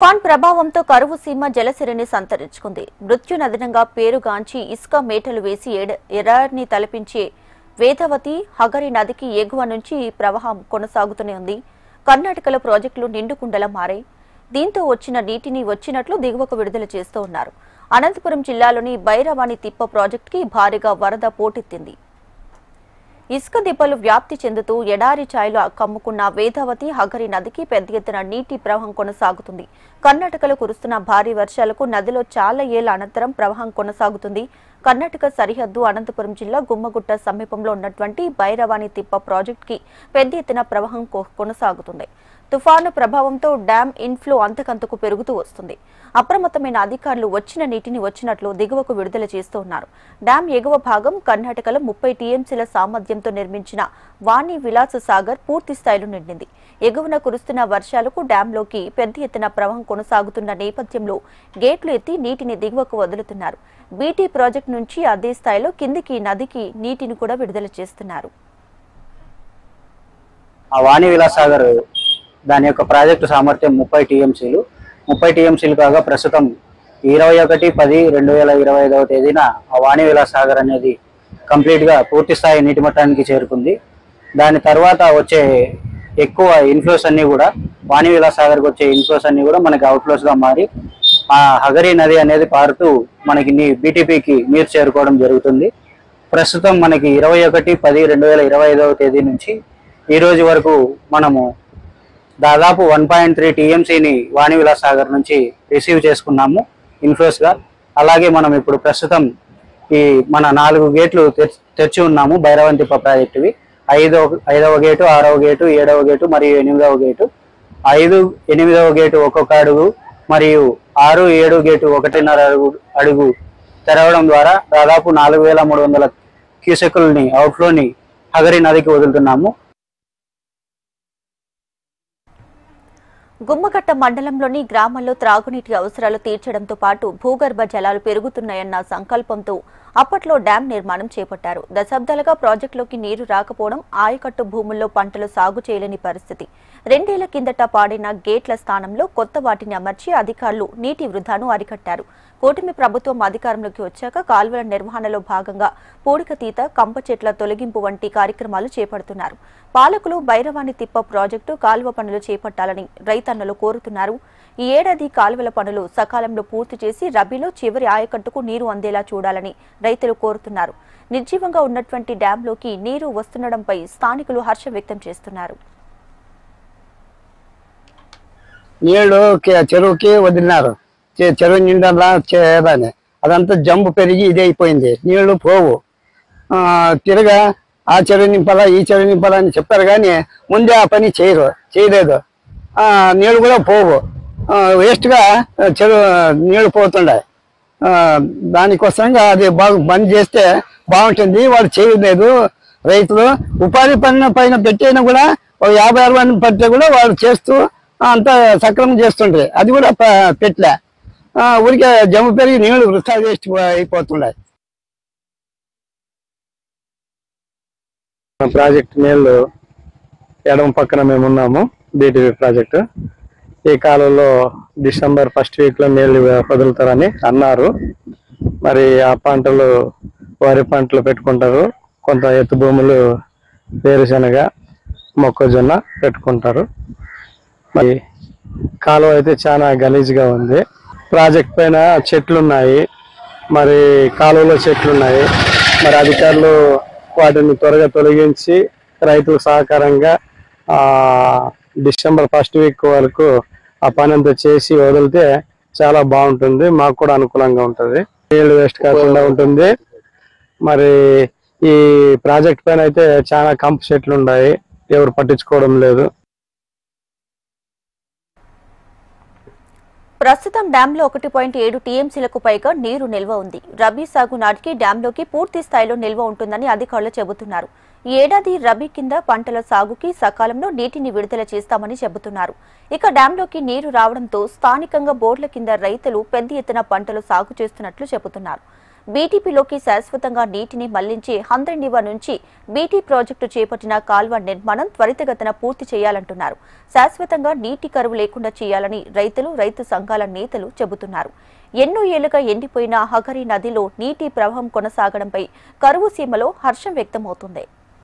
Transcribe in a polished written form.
తుఫాన్ ప్రభావంతో కరువు సీమ జలసిరిని సంతరించుకుంది. మృత్యునదనంగా పేరుగాంచి ఇసుక మేటలు వేసి ఎడారిని తలపించే వేదవతి హగరి నదికి ఎగువ నుంచి ప్రవాహం కొనసాగుతూనే ఉంది. కర్ణాటకలో ప్రాజెక్టులు నిండుకుండలా మారాయి. దీంతో వచ్చిన నీటిని వచ్చినట్లు దిగువకు విడుదల చేస్తూ ఉన్నారు. అనంతపురం జిల్లాలోని బైరవాణి తిప్ప ప్రాజెక్టుకి భారీగా వరద పోటెత్తింది. ఇసుక దిబ్బలు వ్యాప్తి చెందుతూ ఎడారి ఛాయలు కమ్ముకున్న వేదావతి హగరి నదికి పెద్ద ఎత్తున నీటి ప్రవాహం కొనసాగుతుంది. కర్ణాటకలో కురుస్తున్న భారీ వర్షాలకు నదిలో చాలా ఏళ్ల అనంతరం ప్రవాహం కొనసాగుతుంది. కర్ణాటక సరిహద్దు అనంతపురం జిల్లా గుమ్మగుట్ట సమీపంలో ఉన్నటువంటి బైరవాణి తిప్ప ప్రాజెక్టుకి పెద్ద ఎత్తున ప్రవాహం కొనసాగుతుంది. తుఫాను ప్రభావంతో డ్యాం ఇన్ఫ్లో అంతకంతకు పెరుగుతూ వస్తుంది. అప్రమత్తమైన అధికారులు వచ్చిన నీటిని వచ్చినట్లు దిగువకు విడుదల చేస్తూ ఉన్నారు. డ్యాం ఎగువ భాగం కర్ణాటకలో 30 టీఎంసీల సామర్థ్యంతో నిర్మించిన వాణి విలాస సాగర్ పూర్తి స్థాయిలో నిండింది. ఎగువన కురుస్తున్న వర్షాలకు డ్యాంలోకి పెద్ద ఎత్తున ప్రవాహం కొనసాగుతున్న నేపథ్యంలో గేట్లు ఎత్తి నీటిని దిగువకు వదులుతున్నారు. బీటీ ప్రాజెక్టు నుంచి అదే స్థాయిలో కిందికి నదికి నీటిని కూడా విడుదల చేస్తున్నారు. వాణి విలాస సాగర్ దాని యొక్క ప్రాజెక్టు సామర్థ్యం 30 టీఎంసీలు. 30 టీఎంసీలు కాగా ప్రస్తుతం 21/10/2025 తేదీన ఆ వాణి విలాస సాగర్ అనేది కంప్లీట్గా పూర్తి స్థాయి నీటి మట్టానికి చేరుకుంది. దాని తర్వాత వచ్చే ఎక్కువ ఇన్ఫ్లోస్ అన్నీ కూడా వాణి విలాస సాగర్కి వచ్చే ఇన్ఫ్లోస్ అన్నీ కూడా మనకి అవుట్ఫ్లోస్గా మారి ఆ హగరి నది అనేది పారుతూ మనకి బీటీపీకి నీరు చేరుకోవడం జరుగుతుంది. ప్రస్తుతం మనకి 21/10/2025 తేదీ నుంచి ఈ రోజు వరకు మనము దాదాపు 1.3 టీఎంసీని వాణి విలాస సాగర్ నుంచి రిసీవ్ చేసుకున్నాము ఇన్ఫ్లోస్గా. అలాగే మనం ఇప్పుడు ప్రస్తుతం ఈ మన 4 గేట్లు తెచ్చి ఉన్నాము బైరవాణి తిప్ప ప్రాజెక్టువి. 5వ గేటు, 6వ గేటు, 7వ గేటు మరియు 8వ గేటు. 5, 8వ గేటు ఒక్కొక్క అడుగు మరియు 6, 7 గేటు 1.5 అడుగు తెరవడం ద్వారా దాదాపు 4300 క్యూసెక్కులని అవుట్ఫ్లోని హగరి నదికి వదులుతున్నాము. గుమ్మగట్ట మండలంలోని గ్రామాల్లో త్రాగునీటి అవసరాలు తీర్చడంతో పాటు భూగర్భ జలాలు పెరుగుతున్నాయన్న సంకల్పంతో అప్పట్లో డ్యాం నిర్మాణం చేపట్టారు. దశాబ్దాలుగా ప్రాజెక్టులోకి నీరు రాకపోవడం, ఆయకట్టు భూముల్లో పంటలు సాగు చేయలేని పరిస్థితి. 2 ఏళ్ల కిందట పాడిన గేట్ల స్థానంలో కొత్త వాటిని అమర్చి అధికారులు నీటి వృధాను అరికట్టారు. కూటమి ప్రభుత్వం అధికారంలోకి వచ్చాక కాల్వల నిర్వహణలో భాగంగా పూడికతీత, కంప చెట్ల తొలగింపు వంటి కార్యక్రమాలు చేపడుతున్నారు. పాలకులు బైరవాణి తిప్ప ప్రాజెక్టు కాలువ పనులు చేపట్టాలని రైతన్నలు కోరుతున్నారు. ఈ ఏడాది కాలువల పనులు సకాలంలో పూర్తి చేసి రబీలో చివరి ఆయకట్టుకు నీరు అందేలా చూడాలని రైతులు కోరుతున్నారు. నిర్జీవంగా ఉన్నటువంటి డ్యాంలోకి నీరు వస్తుండడంపై స్థానికులు హర్షం వ్యక్తం చేస్తున్నారు. నీళ్లు చెరువుకి వదిలినారు. చెరువు నిండా చేయాలని అదంతా జంపు పెరిగి ఇది అయిపోయింది. నీళ్లు పోవు. తిరగా ఆ చెరువు నింపాలా, ఈ చెరువు నింపాలా అని చెప్పారు కానీ ముందే ఆ పని చేయలేదు. నీళ్లు కూడా పోవు. వేస్ట్గా చెరువు నీళ్లు పోతుండే. దానికోసంగా అది బాగా బంద్ చేస్తే బాగుంటుంది. వాళ్ళు చేయలేదు. రైతులు ఉపాధి పైన పెట్టైనా కూడా 50-60 మంది పడితే కూడా వాళ్ళు చేస్తూ అంతా సక్రమం చేస్తుండ్రి. అది కూడా పెట్టలే. ఊరికే జమ్ము పెరిగి నీళ్లు వృధా వేస్ట్ అయిపోతుండే. ప్రాజెక్ట్ నీళ్లు ఎడమ పక్కన మేము ఉన్నాము. బీటీవీ ప్రాజెక్టు ఈ కాలంలో డిసెంబర్ 1st వీక్ లో నీళ్లు వదులుతారని అన్నారు. మరి ఆ పంటలు వరి పంటలు పెట్టుకుంటారు. కొంత ఎత్తు భూములు వేరుశనగ, మొక్కజొన్న పెట్టుకుంటారు. మరి కాలువ అయితే చాలా గలీజ్గా ఉంది. ప్రాజెక్ట్ పైన చెట్లు ఉన్నాయి, మరి కాలువలో చెట్లు ఉన్నాయి. మరి అధికారులు వాటిని త్వరగా తొలగించి రైతులకు సహకారంగా డిసెంబర్ 1st వీక్ వరకు ఆ పని అంతా చేసి వదిలితే చాలా బాగుంటుంది. మాకు కూడా అనుకూలంగా ఉంటుంది. నీళ్ళు వేస్ట్ కాకుండా ఉంటుంది. మరి ఈ ప్రాజెక్ట్ పైన అయితే చాలా కంప చెట్లు ఉన్నాయి, ఎవరు పట్టించుకోవడం లేదు. ప్రస్తుతం డ్యాంలో 1.7 టీఎంసీలకు పైగా నీరు నిల్వ ఉంది. రబీ సాగు నాటికి డ్యాంలోకి పూర్తి స్థాయిలో నిల్వ ఉంటుందని అధికారులు చెబుతున్నారు. ఈ ఏడాది రబీ కింద పంటల సాగుకి సకాలంలో నీటిని విడుదల చేస్తామని చెబుతున్నారు. ఇక డ్యాంలోకి నీరు రావడంతో స్థానికంగా బోర్ల కింద రైతులు పెద్ద ఎత్తున పంటలు సాగు చేస్తున్నట్లు చెబుతున్నారు. బీటీపీలోకి శాశ్వతంగా నీటిని మళ్లించి హంద్రనివా నుంచి బీటీ ప్రాజెక్టు చేపట్టిన కాల్వ నిర్మాణం త్వరితగతిన పూర్తి చేయాలంటున్నారు. శాశ్వతంగా నీటి కరువు లేకుండా చేయాలని రైతులు, రైతు సంఘాల నేతలు చెబుతున్నారు. ఎన్నో ఏళ్లుగా ఎండిపోయిన హగరి నదిలో నీటి ప్రవాహం కొనసాగడంపై కరువు సీమలో హర్షం వ్యక్తమవుతుంది.